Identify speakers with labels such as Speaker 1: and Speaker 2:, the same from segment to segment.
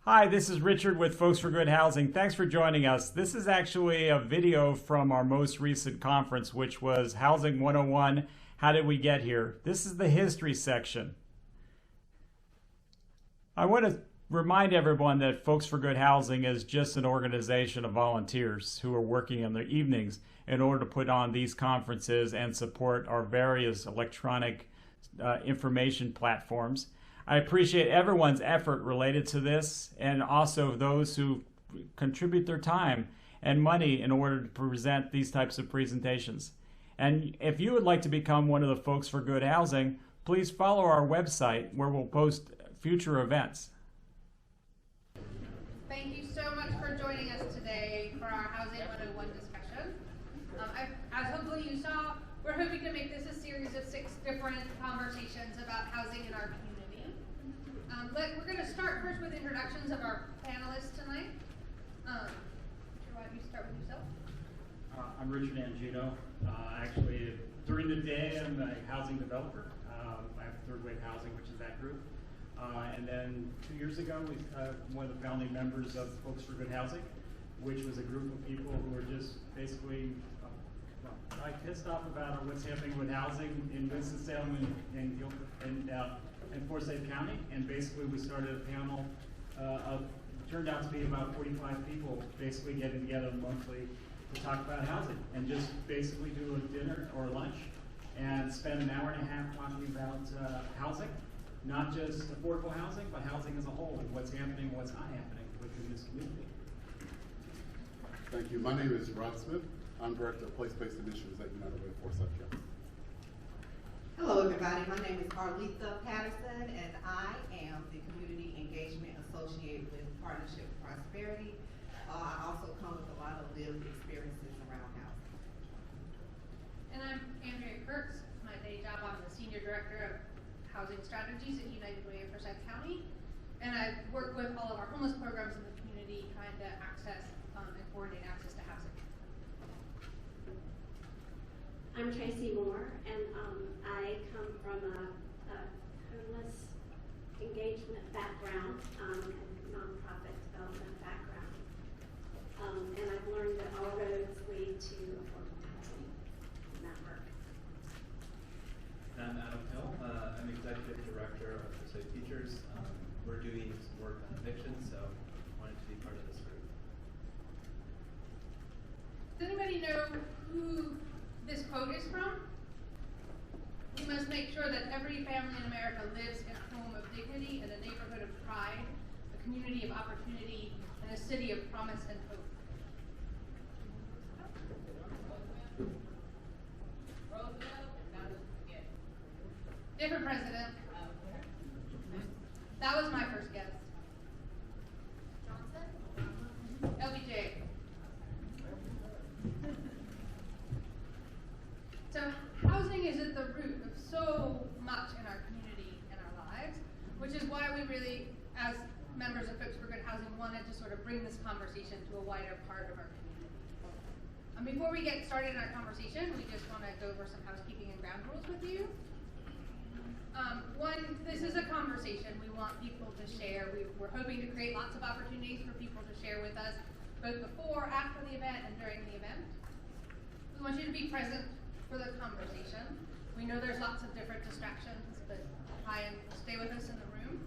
Speaker 1: Hi, this is Richard with Folks for Good Housing. Thanks for joining us. This is actually a video from our most recent conference, which was Housing 101, How Did We Get Here? This is the history section. I want to remind everyone that Folks for Good Housing is just an organization of volunteers who are working in their evenings in order to put on these conferences and support our various electronic information platforms. I appreciate everyone's effort related to this, and also those who contribute their time and money in order to present these types of presentations. And if you would like to become one of the Folks for Good Housing, please follow our website where we'll post future events.
Speaker 2: Thank you so much for joining us today for our Housing 101 discussion. As hopefully you saw, we're hoping to make this a series of 6 different conversations about housing in our community. We're going to start first with introductions of our panelists tonight. Why don't you start with yourself?
Speaker 1: I'm Richard Angino. Actually, during the day, I'm a housing developer. I have Third Wave Housing, which is that group. And then 2 years ago, we one of the founding members of Folks for Good Housing, which was a group of people who were just basically pissed off about what's happening with housing in Winston-Salem and Forsyth County. And basically, we started a panel of, turned out to be about 45 people, basically getting together monthly to talk about housing and just basically do a dinner or lunch and spend an hour and a half talking about housing. Not just affordable housing, but housing as a whole, and what's happening and what's not happening within this community.
Speaker 3: Thank you. My name is Rod Smith. I'm Director of Place-Based Initiatives at United Way Forsyth County.
Speaker 4: Hello, everybody. My name is Carlitha Patterson, and I am the Community Engagement Associate with Partnership Prosperity. I also come with a lot of lived experiences around housing.
Speaker 2: And I'm Andrea Kurtz. My day job, I'm the Senior Director of Housing Strategies at United Way of Forsyth County, and I work with all of our homeless programs in the community trying to access and coordinate access to housing.
Speaker 5: I'm Tracy Moore, and I come from a homeless engagement background, a nonprofit development background, and I've learned that all roads lead to affordable housing in that work.
Speaker 6: I'm Adam Hill. I'm Executive Director of Forsyth Teachers. We're doing some work on eviction, so I wanted to be part of this group.
Speaker 2: Does anybody know who this quote is from? We must make sure that every family in America lives in a home of dignity and a neighborhood of pride, a community of opportunity, and a city of promise and hope. Different president. That was my first guess. Johnson? LBJ. So housing is at the root of so much in our community and our lives, which is why we really, as members of Folks for Good Housing, wanted to sort of bring this conversation to a wider part of our community. Before we get started in our conversation, we just want to go over some housekeeping and ground rules with you. One, this is a conversation we want people to share. We're hoping to create lots of opportunities for people to share with us, both before, after the event, and during the event. We want you to be present for the conversation. We know there's lots of different distractions, but try and stay with us in the room.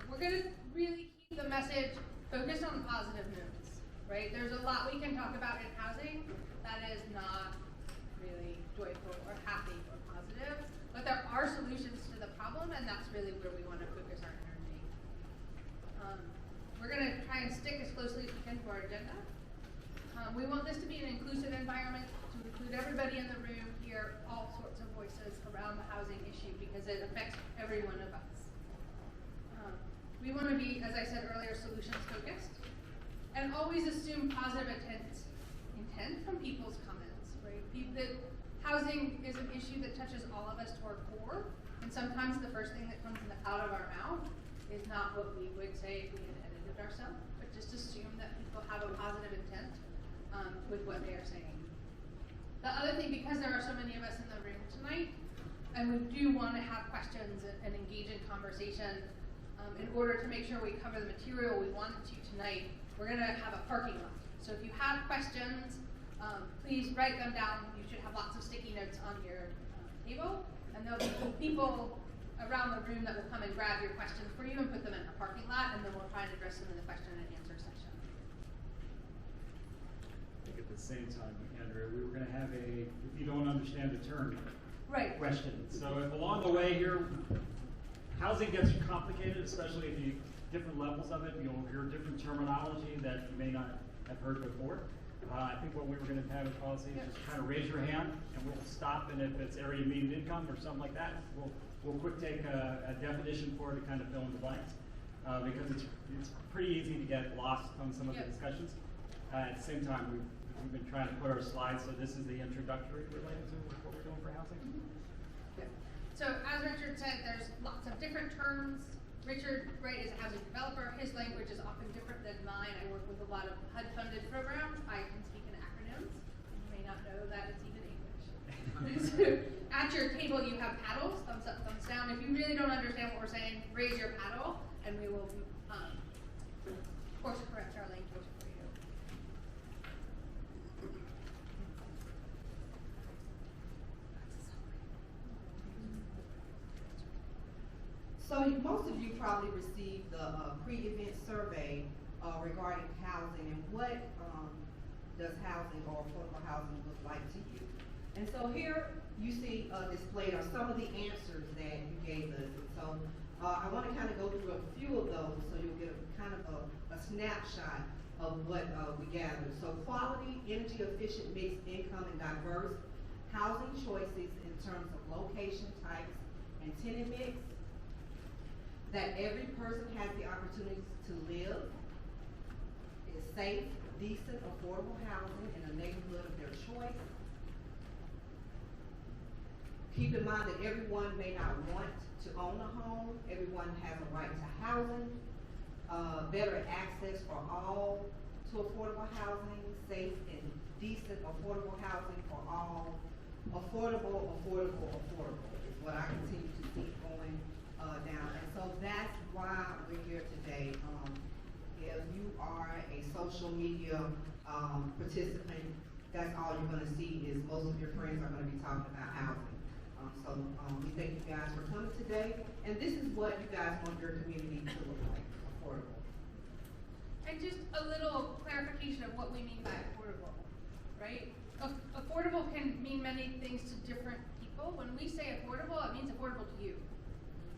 Speaker 2: We're going to really keep the message focused on positive moods, right? There's a lot we can talk about in housing that is not really joyful or happy or positive, but there are solutions to the problem, and that's really where we want to focus our energy. We're going to try and stick as closely as we can to our agenda. We want this to be an inclusive environment to include everybody in the room, hear all sorts of voices around the housing issue because it affects every one of us. We want to be, as I said earlier, solutions focused and always assume positive intent from people's comments, right? That housing is an issue that touches all of us to our core, and sometimes the first thing that comes out of our mouth is not what we would say if we had edited ourselves, but just assume that people have a positive intent with what they are saying. The other thing, because there are so many of us in the room tonight, and we do want to have questions and engage in conversation, In order to make sure we cover the material we wanted to tonight, we're going to have a parking lot. So if you have questions, please write them down. You should have lots of sticky notes on your table, and there'll be people around the room that will come and grab your questions for you and put them in the parking lot, and then we'll try and address them in the question and answer session.
Speaker 1: I think at the same time, Andrea, we were going to have a, if you don't understand the term,
Speaker 2: Right.
Speaker 1: question. So if along the way here, housing gets complicated, especially if you different levels of it, you'll hear different terminology that you may not have heard before. I think what we were going to have a policy is just kind of raise your hand, and we'll stop. And if it's area median income or something like that, we'll quick take a definition for it to kind of fill in the blanks, because it's pretty easy to get lost on some of the discussions. At the same time, we've been trying to put our slides, so this is the introductory related to what we're doing for housing.
Speaker 2: So as Richard said, there's lots of different terms. Richard, right, is a housing developer. His language is often different than mine. I work with a lot of HUD-funded programs. I can speak in acronyms. You may not know that it's even English. So at your table, you have paddles, thumbs up, thumbs down. If you really don't understand what we're saying, raise your paddle, and we will, course correct our language for you.
Speaker 4: So most of you probably received the pre-event survey regarding housing and what does housing or affordable housing look like to you. And so here you see displayed are some of the answers that you gave us. And so I want to kind of go through a few of those so you'll get kind of a snapshot of what we gathered. So quality, energy efficient, mixed income, and diverse housing choices in terms of location types and tenant mix. That every person has the opportunity to live, is safe, decent, affordable housing in a neighborhood of their choice. Keep in mind that everyone may not want to own a home. Everyone has a right to housing. Better access for all to affordable housing, safe and decent affordable housing for all. Affordable is what I continue to see going down. And so that's why we're here today. If you are a social media participant, that's all you're going to see is most of your friends are going to be talking about housing. So we thank you guys for coming today. And this is what you guys want your community to look like, affordable.
Speaker 2: And just a little clarification of what we mean by affordable, right? Affordable can mean many things to different people. When we say affordable, it means affordable to you,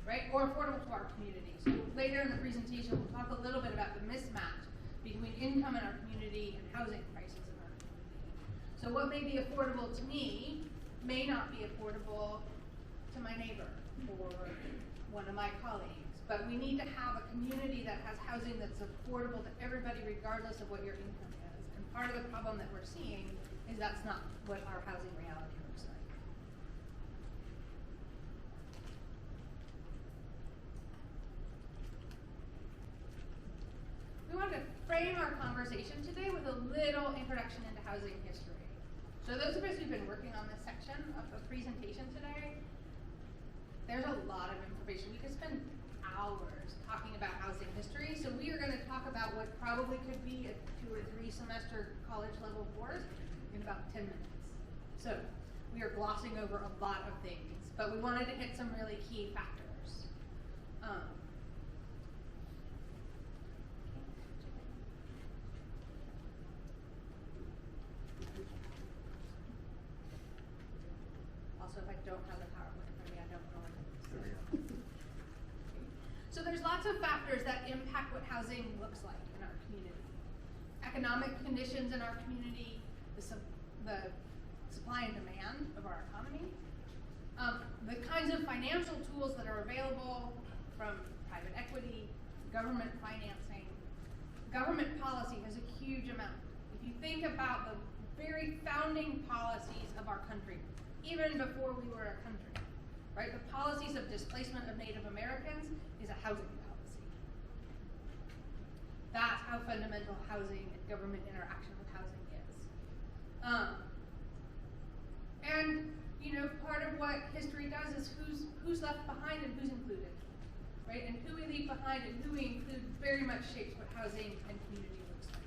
Speaker 2: right? Or affordable to our community. So later in the presentation, we'll talk a little bit about the mismatch between income in our community and housing prices in our community. So what may be affordable to me may not be affordable to my neighbor or one of my colleagues. But we need to have a community that has housing that's affordable to everybody regardless of what your income is. And part of the problem that we're seeing is that's not what our housing reality looks like. We wanted to frame our conversation today with a little introduction into housing history. So those of us who've been working on this section of the presentation today, there's a lot of information. We could spend hours talking about housing history. So we are going to talk about what probably could be a 2 or 3 semester college level course in about 10 minutes. So we are glossing over a lot of things, but we wanted to hit some really key factors. Also, if I don't have the PowerPoint in front of me, I don't know what it is. So there's lots of factors that impact what housing looks like in our community. Economic conditions in our community, the supply and demand of our economy, the kinds of financial tools that are available from private equity, government financing. Government policy has a huge amount. If you think about the very founding policies of our country, even before we were a country, right? The policies of displacement of Native Americans is a housing policy. That's how fundamental housing and government interaction with housing is. And you know, part of what history does is who's left behind and who's included, right? And who we leave behind and who we include very much shapes what housing and community looks like.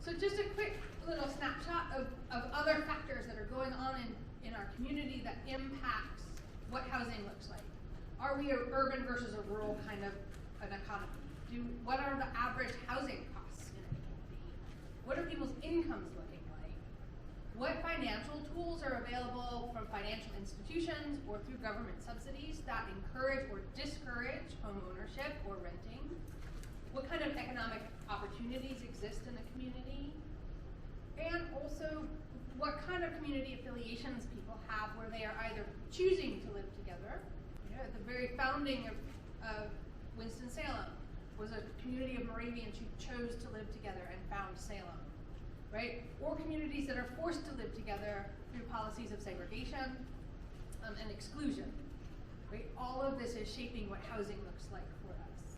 Speaker 2: So just a quick little snapshot of other factors that are going on in our community that impacts what housing looks like. Are we an urban versus a rural kind of an economy? What are the average housing costs in a community? What are people's incomes looking like? What financial tools are available from financial institutions or through government subsidies that encourage or discourage home ownership or renting? What kind of economic opportunities exist in the community? And also, what kind of community affiliations people have where they are either choosing to live together. You know, at the very founding of Winston-Salem was a community of Moravians who chose to live together and found Salem, right? Or communities that are forced to live together through policies of segregation and exclusion, right? All of this is shaping what housing looks like for us.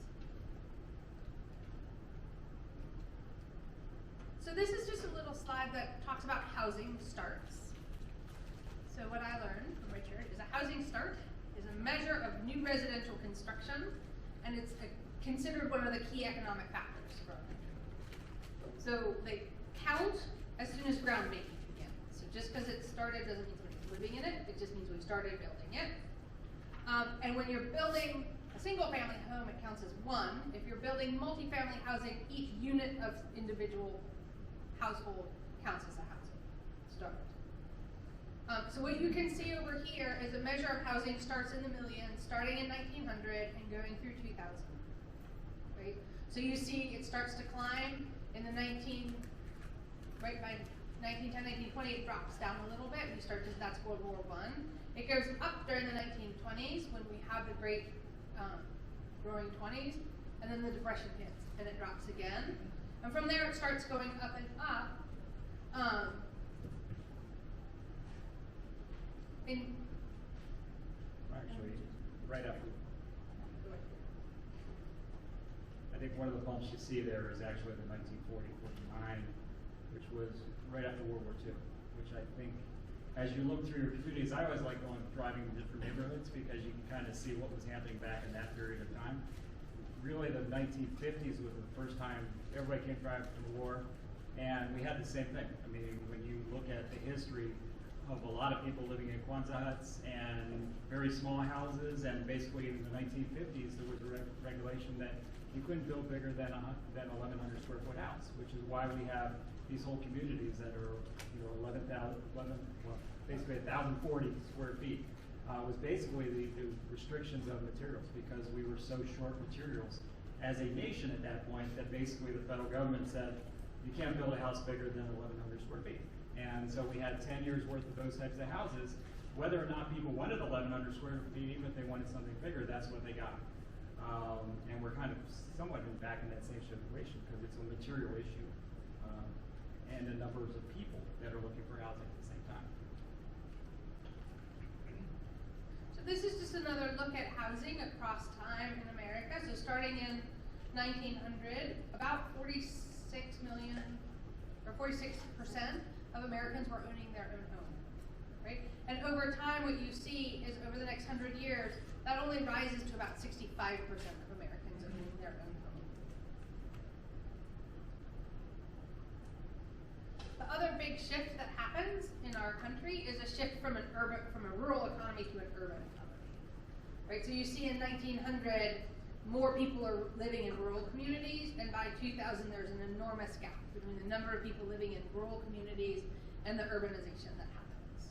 Speaker 2: So this is just a little slide that talks about housing starts. So what I learned from Richard is a housing start is a measure of new residential construction, and it's considered one of the key economic factors for our country. So they count as soon as ground breaking begins. So just because it started doesn't mean somebody's living in it, it just means we started building it. And when you're building a single family home, it counts as one. If you're building multifamily housing, each unit of individual household counts as a housing start. So what you can see over here is a measure of housing starts in the millions, starting in 1900 and going through 2000. Right? So you see it starts to climb in the by 1910, 1920, it drops down a little bit. That's World War I. It goes up during the 1920s when we have the great roaring 20s, and then the Depression hits, and it drops again. And from there it starts going up and up.
Speaker 1: Actually, right after. I think one of the bumps you see there is actually the 1940-49, which was right after World War II, which I think, as you look through your communities, I always like driving in different neighborhoods because you can kind of see what was happening back in that period of time. Really, the 1950s was the first time everybody came back from the war, and we had the same thing. I mean, when you look at the history of a lot of people living in Kwanzaa huts and very small houses, and basically in the 1950s there was a regulation that you couldn't build bigger than 1,100 square foot house, which is why we have these whole communities that are, you know, basically 1,040 square feet. Was basically the restrictions of materials, because we were so short materials as a nation at that point that basically the federal government said you can't build a house bigger than 1,100 square feet. And so we had 10 years worth of those types of houses. Whether or not people wanted 1,100 square feet, even if they wanted something bigger, that's what they got. And we're kind of somewhat back in that same situation because it's a material issue and the numbers of people that are looking for housing at the same time.
Speaker 2: So this is just another look at housing across time in America. So starting in 1900, about 46 million, or 46% of Americans were owning their own home, right? And over time, what you see is over the next 100 years, that only rises to about 65% of Americans owning their own home. The other big shift that happens in our country is a shift from a rural economy to an urban economy, right? So you see in 1900, more people are living in rural communities, and by 2000, there's an enormous gap between the number of people living in rural communities and the urbanization that happens.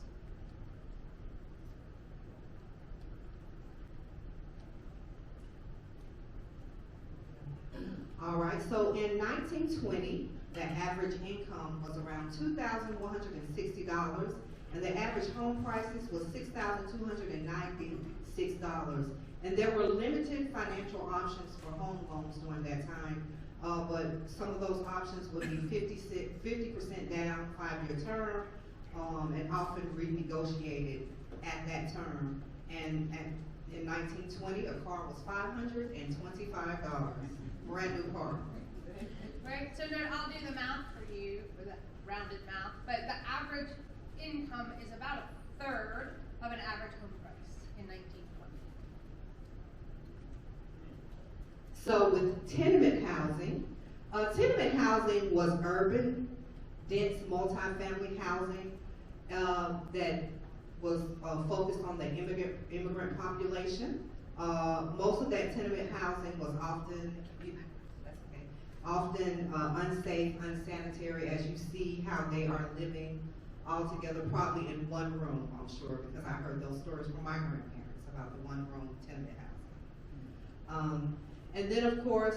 Speaker 4: All right, so in 1920, the average income was around $2,160, and the average home prices was $6,296. And there were limited financial options for home loans during that time, but some of those options would be 50% down, 5-year term, and often renegotiated at that term. And in 1920, a car was $525, brand new car.
Speaker 2: Right, so now I'll do the math for you, for the rounded math, but the average income is about third of an average home price in 1920.
Speaker 4: So with tenement housing was urban, dense, multi-family housing that was focused on the immigrant population. Most of that tenement housing was often unsafe, unsanitary, as you see how they are living all together, probably in one room, I'm sure, because I heard those stories from my grandparents about the one-room tenement housing. And then, of course,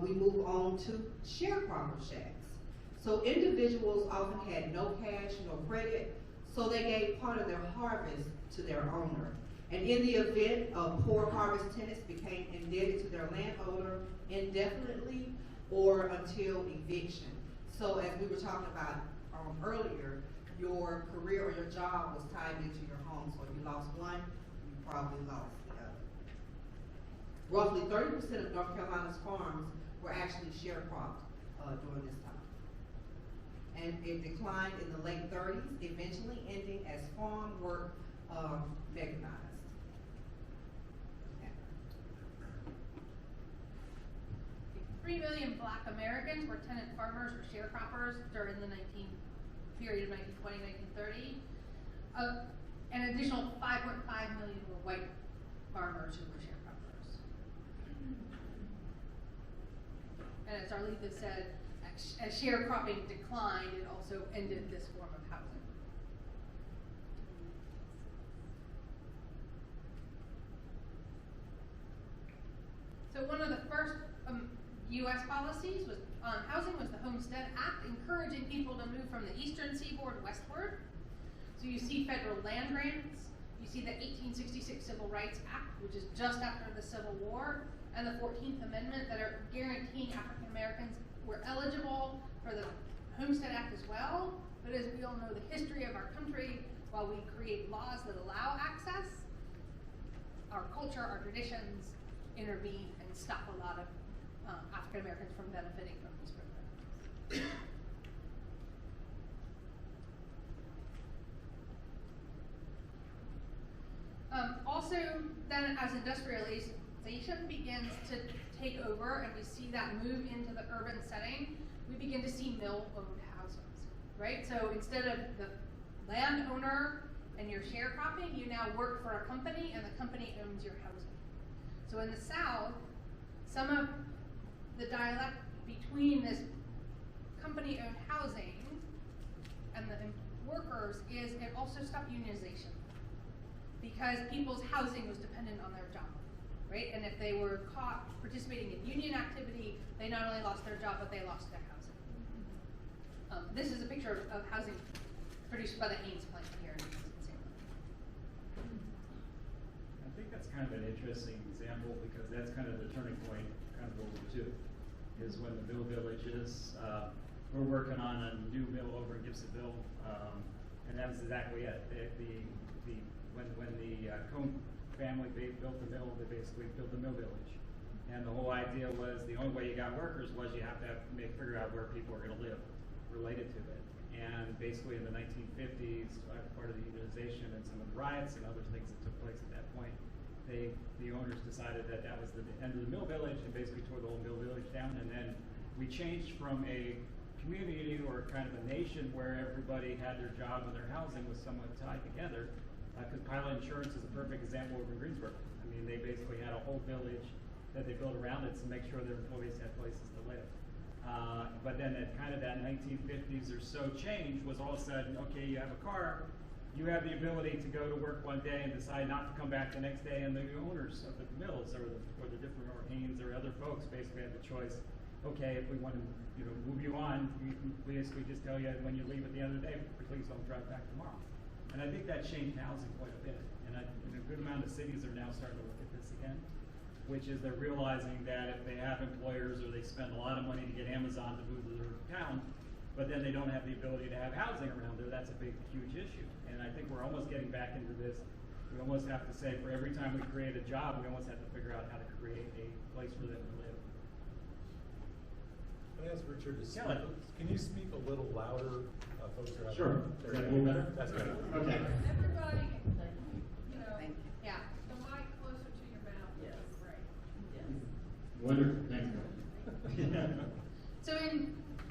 Speaker 4: we move on to sharecropper shacks. So individuals often had no cash, no credit, so they gave part of their harvest to their owner. And in the event of poor harvest, tenants became indebted to their landowner indefinitely or until eviction. So as we were talking about earlier, your career or your job was tied into your home. So if you lost one, you probably lost the other. Roughly 30% of North Carolina's farms were actually sharecropped during this time. And it declined in the late 30s, eventually ending as farm work mechanized.
Speaker 2: 3 million Black Americans were tenant farmers or sharecroppers during the period of 1920, 1930. An additional 5.5 million were white farmers who were sharecroppers. And as Arletha said, as sharecropping declined, it also ended this form of housing. So one of the first U.S. policies on housing was the Homestead Act, encouraging people to move from the eastern seaboard westward. So you see federal land grants, you see the 1866 Civil Rights Act, which is just after the Civil War, and the 14th Amendment that are guaranteeing African Americans were eligible for the Homestead Act as well. But as we all know, the history of our country, while we create laws that allow access, our culture, our traditions intervene and stop a lot of African Americans from benefiting from these programs. Also, then as industrialization begins to take over and we see that move into the urban setting, we begin to see mill-owned houses, right? So instead of the landowner and your sharecropping, you now work for a company and the company owns your housing. So in the South, some of the dialect between this company-owned housing and the workers is it also stopped unionization because people's housing was dependent on their job, right? And if they were caught participating in union activity, they not only lost their job, but they lost their housing. This is a picture of housing produced by the Haynes plant here in Winston-Salem.
Speaker 1: I think that's kind of an interesting example because that's kind of the turning point, kind of World War II, is when the mill villages, we're working on a new mill over in Gibsonville, and that was exactly it. When the Cone family built the mill, they basically built the mill village. And the whole idea was the only way you got workers was you have to figure out where people are going to live related to it. And basically in the 1950s, part of the unionization and some of the riots and other things that took place at that point, the owners decided that that was the end of the mill village and basically tore the whole mill village down. And then we changed from a community or kind of a nation where everybody had their job and their housing was somewhat tied together. Because Pilot Insurance is a perfect example over in Greensboro. I mean, they basically had a whole village that they built around it to make sure their employees had places to live. But then that 1950s or so change was all of a sudden, okay, you have a car, you have the ability to go to work one day and decide not to come back the next day, and the owners of the mills or the different Haynes or other folks basically had the choice. Okay, if we want to move you on, we can basically just tell you when you leave at the end of the day, please don't drive back tomorrow. And I think that changed housing quite a bit. And a good amount of cities are now starting to look at this again, which is they're realizing that if they have employers or they spend a lot of money to get Amazon to move to their town, but then they don't have the ability to have housing around there, that's a big, huge issue. And I think we're almost getting back into this. We almost have to say for every time we create a job, we almost have to figure out how to create a place for them to live.
Speaker 7: Can I ask Richard to speak?
Speaker 1: Yeah.
Speaker 7: Can you speak a little louder? Folks are
Speaker 1: Sure. Is that a little better?
Speaker 7: That's better.
Speaker 1: Okay.
Speaker 2: Everybody
Speaker 7: Wonderful, thanks.
Speaker 2: So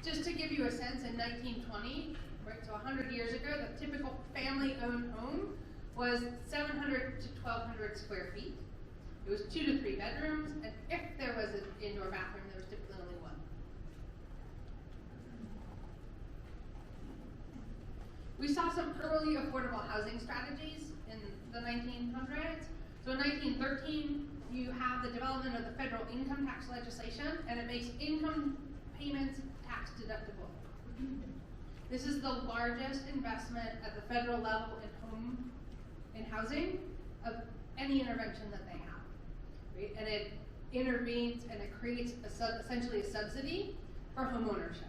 Speaker 2: just to give you a sense, in 1920, right, so 100 years ago, the typical family-owned home was 700 to 1,200 square feet. It was 2 to 3 bedrooms, and if there was an indoor bathroom, there was typically only one. We saw some early affordable housing strategies in the 1900s. So in 1913, you have the development of the federal income tax legislation, and it makes income payments tax deductible. This is the largest investment at the federal level in housing of any intervention that they have, right? And it intervenes and it creates essentially a subsidy for home ownership.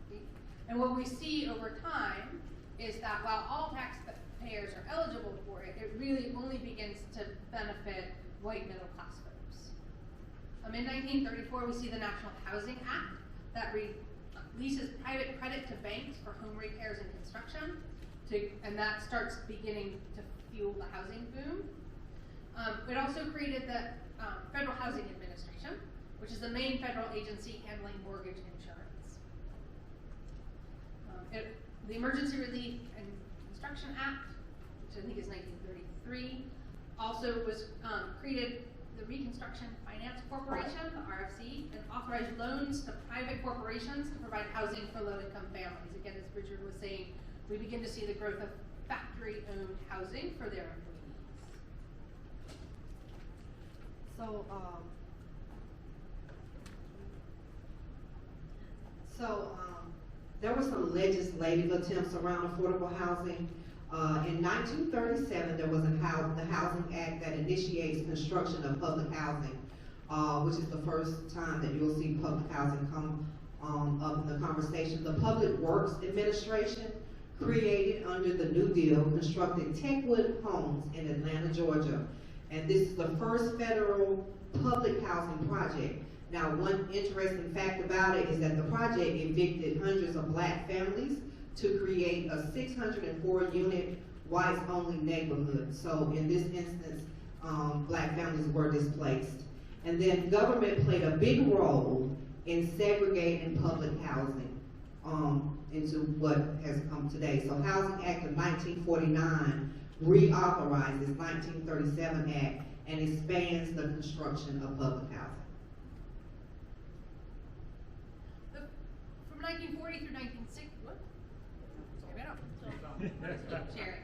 Speaker 2: Okay? And what we see over time is that while all taxpayers are eligible for it, it really only begins to benefit white middle class folks. In 1934, we see the National Housing Act that releases private credit to banks for home repairs and construction, and that starts beginning to fuel the housing boom. It also created the Federal Housing Administration, which is the main federal agency handling mortgage insurance. The Emergency Relief and Construction Act, which I think is 1933, also was created the Reconstruction Finance Corporation, the RFC, and authorized loans to private corporations to provide housing for low-income families. Again, as Richard was saying, we begin to see the growth of factory-owned housing for their employees.
Speaker 4: There were some legislative attempts around affordable housing. In 1937, there was the Housing Act that initiates construction of public housing, which is the first time that you'll see public housing come up in the conversation. The Public Works Administration, created under the New Deal, constructed Techwood homes in Atlanta, Georgia. And this is the first federal public housing project. Now, one interesting fact about it is that the project evicted hundreds of black families to create a 604-unit whites-only neighborhood. So in this instance, black families were displaced. And then government played a big role in segregating public housing into what has come today. So Housing Act of 1949 reauthorizes 1937 Act and expands the construction of public housing.
Speaker 2: From 1940 through 1960, sharing.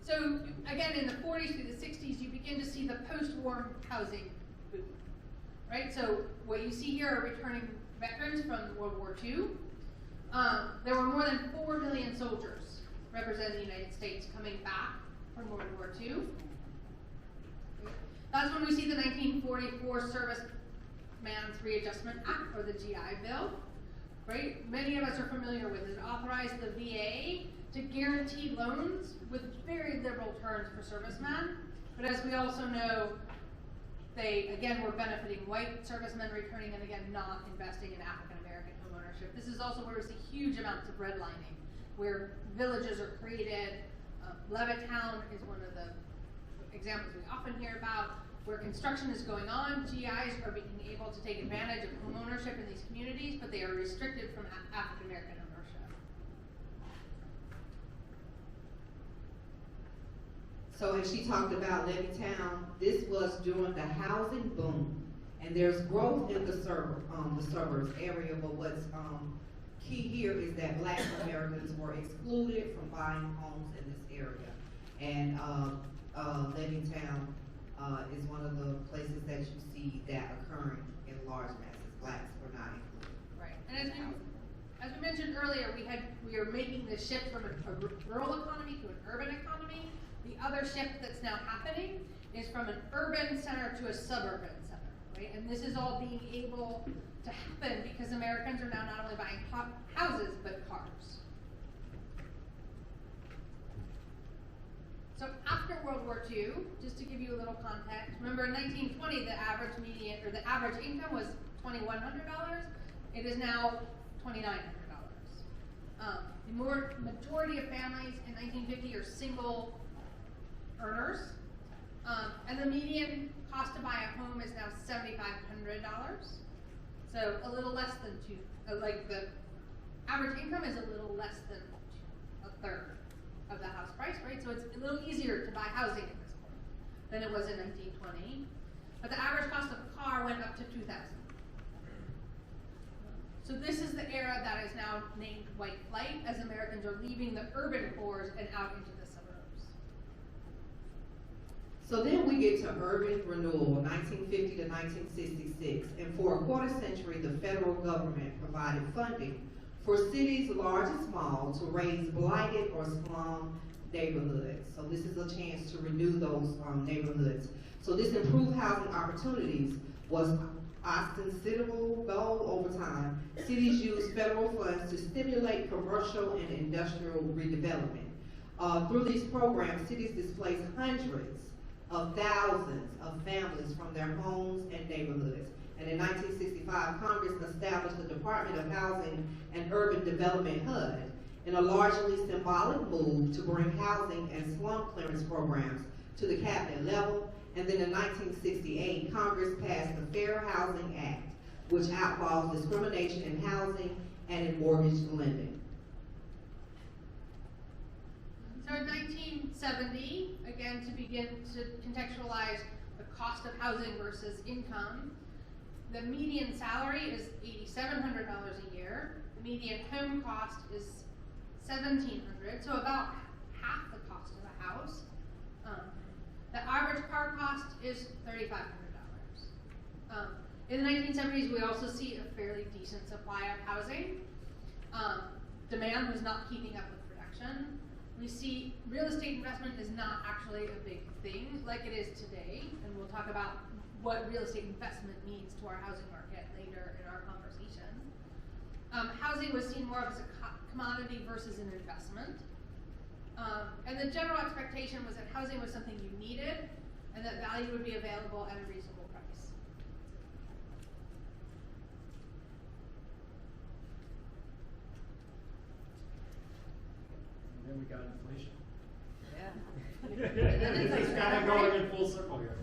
Speaker 2: So again, in the 40s through the 60s, you begin to see the post-war housing boom, right? So what you see here are returning veterans from World War II. There were more than 4 million soldiers representing the United States coming back from World War II. That's when we see the 1944 Serviceman's Readjustment Act, or the GI Bill, right? Many of us are familiar with it. It authorized the VA to guarantee loans with very liberal terms for servicemen. But as we also know, they, again, were benefiting white servicemen returning and, again, not investing in African-American home ownership. This is also where we see huge amounts of redlining, where villages are created. Levittown is one of the examples we often hear about, where construction is going on. GIs are being able to take advantage of home ownership in these communities, but they are restricted from African-American ownership.
Speaker 4: So as she talked about Levittown, this was during the housing boom, and there's growth in the suburbs area, but what's key here is that black Americans were excluded from buying homes in this area. And Levittown is one of the places that you see that occurring in large masses. Blacks were not included.
Speaker 2: Right, and as we mentioned earlier, we are making the shift from a rural economy to an urban economy. The other shift that's now happening is from an urban center to a suburban center, right? And this is all being able to happen because Americans are now not only buying houses, but cars. So after World War II, just to give you a little context, remember in 1920 the average median, or the average income was $2,100. It is now $2,900. The majority of families in 1950 are single earners, And the median cost to buy a home is now $7,500. So a little less than like the average income is a little less than a third of the house price, right? So it's a little easier to buy housing at this point than it was in 1920. But the average cost of a car went up to $2,000. So this is the era that is now named white flight, as Americans are leaving the urban cores and out into the suburbs.
Speaker 4: So then we get to urban renewal, 1950 to 1966, and for a quarter century, the federal government provided funding for cities large and small to raise blighted or slum neighborhoods. So this is a chance to renew those neighborhoods. So this improved housing opportunities was a considerable goal over time. Cities used federal funds to stimulate commercial and industrial redevelopment. Through these programs, cities displaced hundreds of thousands of families from their homes and neighborhoods. And in 1965, Congress established the Department of Housing and Urban Development, HUD, in a largely symbolic move to bring housing and slum clearance programs to the cabinet level. And then in 1968, Congress passed the Fair Housing Act, which outlaws discrimination in housing and in mortgage lending.
Speaker 2: So in 1970, again, to begin to contextualize the cost of housing versus income, the median salary is $8,700 a year. The median home cost is $1,700, so about half the cost of a house. The average car cost is $3,500. In the 1970s, we also see a fairly decent supply of housing. Demand was not keeping up with production. We see real estate investment is not actually a big thing like it is today, and we'll talk about what real estate investment means to our housing market later in our conversation. Housing was seen more as a commodity versus an investment. And the general expectation was that housing was something you needed and that value would be available at a reasonable price.
Speaker 1: And then we got inflation.
Speaker 2: Yeah.
Speaker 1: It's kind of going in full circle here.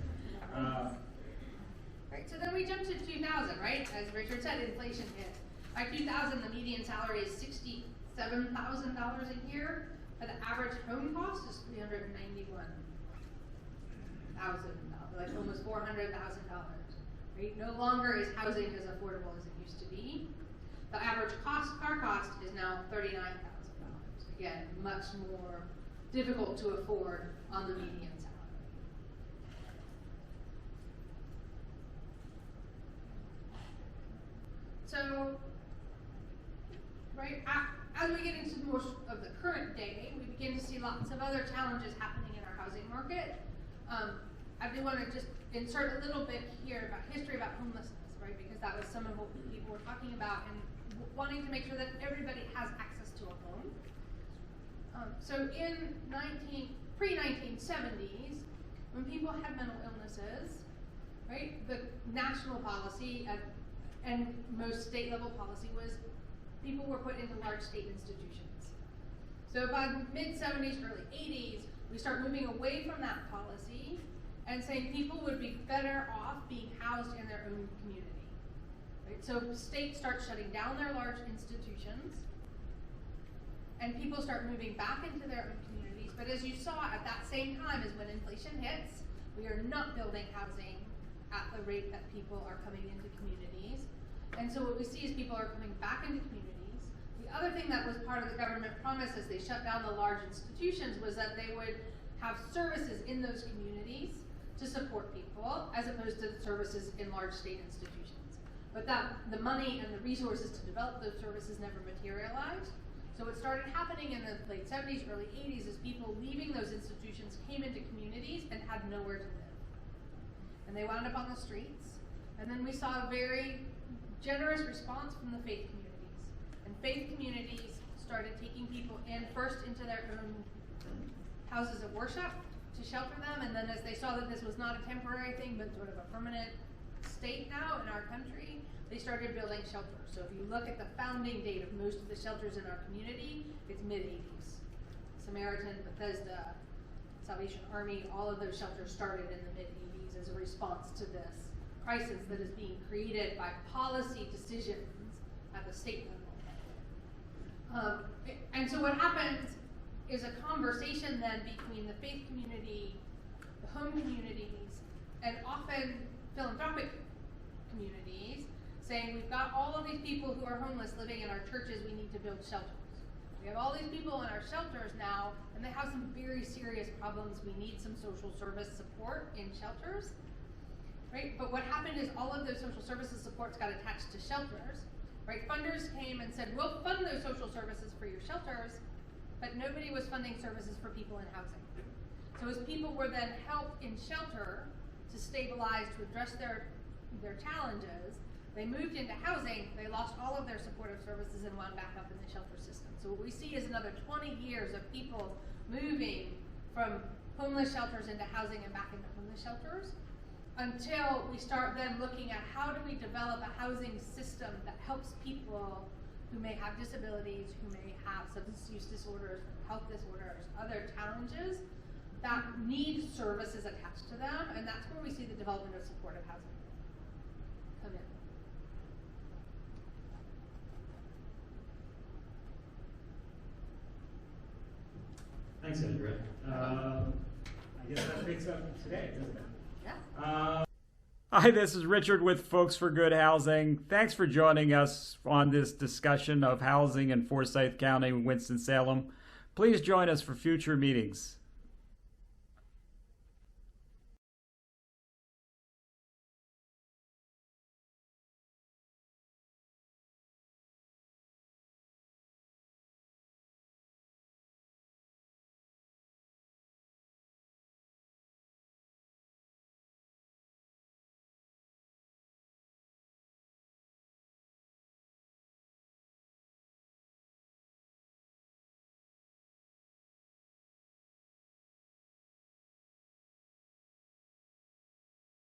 Speaker 2: Right, so then we jump to 2000, right? As Richard said, inflation hit. By 2000, the median salary is $67,000 a year, but the average home cost is $391,000, like almost $400,000. Right? No longer is housing as affordable as it used to be. The average car cost is now $39,000. Again, much more difficult to afford on the median salary. So, right, as we get into more of the current day, we begin to see lots of other challenges happening in our housing market. I do want to just insert a little bit here about history about homelessness, right, because that was some of what people were talking about and wanting to make sure that everybody has access to a home. So in pre-1970s, when people had mental illnesses, right, the national policy and most state level policy was people were put into large state institutions. So by the mid-70s, early 80s, we start moving away from that policy and saying people would be better off being housed in their own community. Right? So states start shutting down their large institutions and people start moving back into their own communities. But as you saw, at that same time as when inflation hits, we are not building housing at the rate that people are coming into communities. And so what we see is people are coming back into communities. The other thing that was part of the government promise as they shut down the large institutions was that they would have services in those communities to support people, as opposed to services in large state institutions. But that the money and the resources to develop those services never materialized. So what started happening in the late 70s, early 80s is people leaving those institutions came into communities and had nowhere to live. And they wound up on the streets. And then we saw a very generous response from the faith communities. And faith communities started taking people in first into their own houses of worship to shelter them. And then as they saw that this was not a temporary thing, but sort of a permanent state now in our country, they started building shelters. So if you look at the founding date of most of the shelters in our community, it's mid-80s. Samaritan, Bethesda, Salvation Army, all of those shelters started in the mid-80s as a response to this crisis that is being created by policy decisions at the state level. And so what happens is a conversation then between the faith community, the home communities, and often philanthropic communities, saying we've got all of these people who are homeless living in our churches, we need to build shelters. We have all these people in our shelters now, and they have some very serious problems. We need some social service support in shelters, right? But what happened is all of those social services supports got attached to shelters, right? Funders came and said, we'll fund those social services for your shelters, but nobody was funding services for people in housing. So as people were then helped in shelter to stabilize, to address their challenges, they moved into housing, they lost all of their supportive services and wound back up in the shelter system. So what we see is another 20 years of people moving from homeless shelters into housing and back into homeless shelters, until we start then looking at how do we develop a housing system that helps people who may have disabilities, who may have substance use disorders, health disorders, other challenges that need services attached to them, and that's where we see the development of supportive housing come in.
Speaker 7: Thanks, Andrea. I guess that picks up today, doesn't it?
Speaker 2: Yeah.
Speaker 1: Hi, this is Richard with Folks for Good Housing. Thanks for joining us on this discussion of housing in Forsyth County, Winston-Salem. Please join us for future meetings.